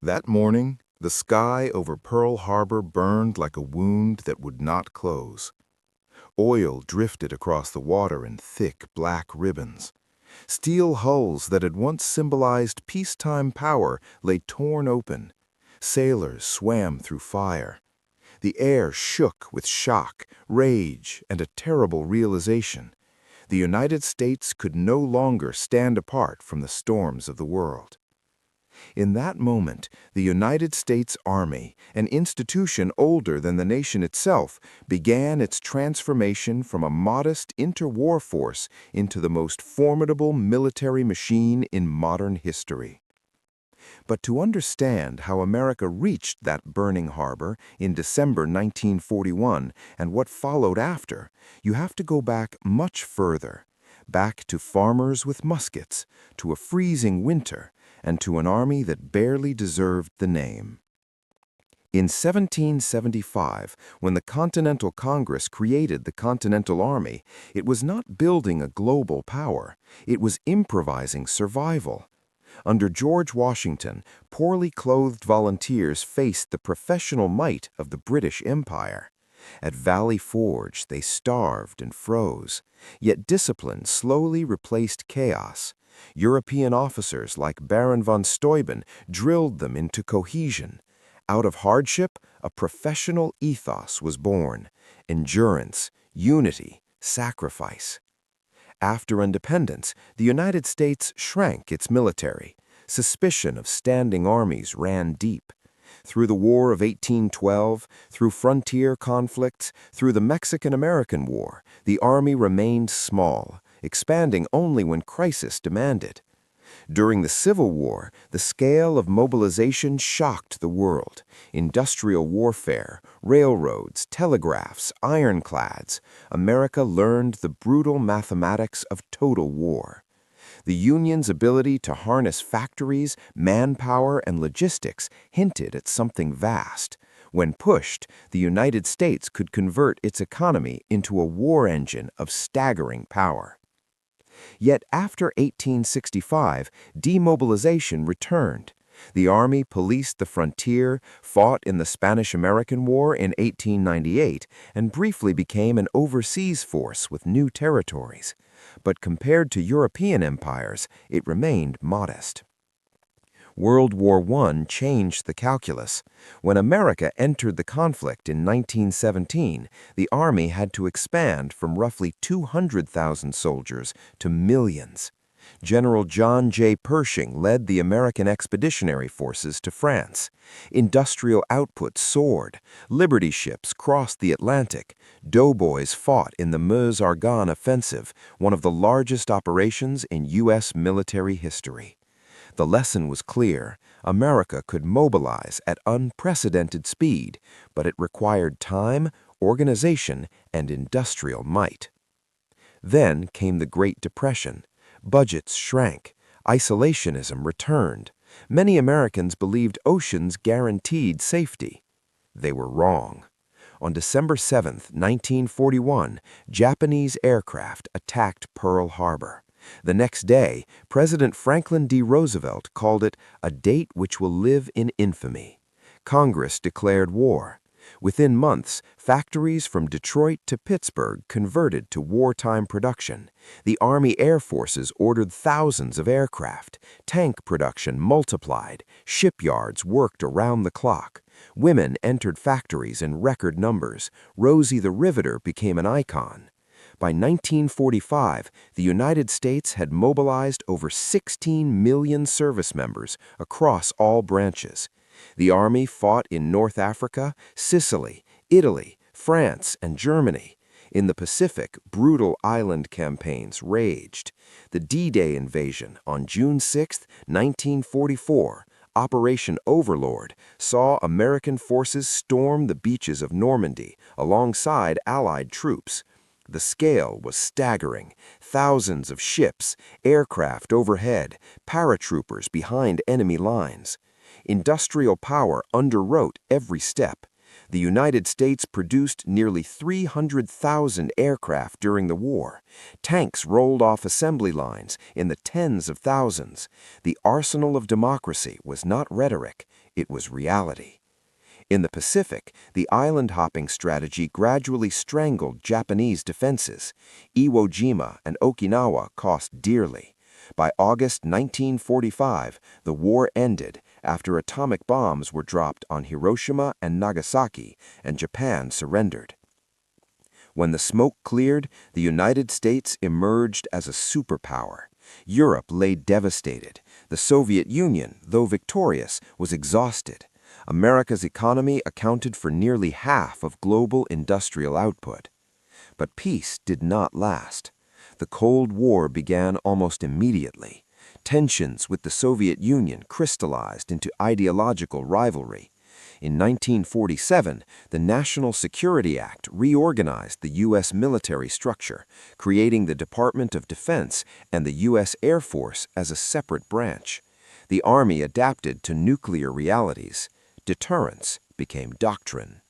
That morning, the sky over Pearl Harbor burned like a wound that would not close. Oil drifted across the water in thick black ribbons. Steel hulls that had once symbolized peacetime power lay torn open. Sailors swam through fire. The air shook with shock, rage, and a terrible realization. The United States could no longer stand apart from the storms of the world. In that moment, the United States Army, an institution older than the nation itself, began its transformation from a modest interwar force into the most formidable military machine in modern history. But to understand how America reached that burning harbor in December 1941 and what followed after, you have to go back much further, back to farmers with muskets, to a freezing winter, and to an army that barely deserved the name. In 1775, when the Continental Congress created the Continental Army, it was not building a global power, it was improvising survival. Under George Washington, poorly clothed volunteers faced the professional might of the British Empire. At Valley Forge, they starved and froze, yet discipline slowly replaced chaos. European officers like Baron von Steuben drilled them into cohesion. Out of hardship, a professional ethos was born: endurance, unity, sacrifice. After independence, the United States shrank its military. Suspicion of standing armies ran deep. Through the War of 1812, through frontier conflicts, through the Mexican-American War, the Army remained small, expanding only when crisis demanded. During the Civil War, the scale of mobilization shocked the world. Industrial warfare, railroads, telegraphs, ironclads. America learned the brutal mathematics of total war. The Union's ability to harness factories, manpower, and logistics hinted at something vast. When pushed, the United States could convert its economy into a war engine of staggering power. Yet after 1865, demobilization returned. The Army policed the frontier, fought in the Spanish-American War in 1898, and briefly became an overseas force with new territories. But compared to European empires, it remained modest. World War I changed the calculus. When America entered the conflict in 1917, the Army had to expand from roughly 200,000 soldiers to millions. General John J. Pershing led the American Expeditionary Forces to France. Industrial output soared. Liberty ships crossed the Atlantic. Doughboys fought in the Meuse-Argonne Offensive, one of the largest operations in U.S. military history. The lesson was clear: America could mobilize at unprecedented speed, but it required time, organization, and industrial might. Then came the Great Depression. Budgets shrank. Isolationism returned. Many Americans believed oceans guaranteed safety. They were wrong. On December 7, 1941, Japanese aircraft attacked Pearl Harbor. The next day, President Franklin D. Roosevelt called it a date which will live in infamy. Congress declared war. Within months, factories from Detroit to Pittsburgh converted to wartime production. The Army Air Forces ordered thousands of aircraft. Tank production multiplied. Shipyards worked around the clock. Women entered factories in record numbers. Rosie the Riveter became an icon. By 1945, the United States had mobilized over 16 million service members across all branches. The Army fought in North Africa, Sicily, Italy, France, and Germany. In the Pacific, brutal island campaigns raged. The D-Day invasion on June 6, 1944, Operation Overlord, saw American forces storm the beaches of Normandy alongside Allied troops. The scale was staggering. Thousands of ships, aircraft overhead, paratroopers behind enemy lines. Industrial power underwrote every step. The United States produced nearly 300,000 aircraft during the war. Tanks rolled off assembly lines in the tens of thousands. The arsenal of democracy was not rhetoric, it was reality. In the Pacific, the island-hopping strategy gradually strangled Japanese defenses. Iwo Jima and Okinawa cost dearly. By August 1945, the war ended after atomic bombs were dropped on Hiroshima and Nagasaki, and Japan surrendered. When the smoke cleared, the United States emerged as a superpower. Europe lay devastated. The Soviet Union, though victorious, was exhausted. America's economy accounted for nearly half of global industrial output. But peace did not last. The Cold War began almost immediately. Tensions with the Soviet Union crystallized into ideological rivalry. In 1947, the National Security Act reorganized the U.S. military structure, creating the Department of Defense and the U.S. Air Force as a separate branch. The Army adapted to nuclear realities. Deterrence became doctrine.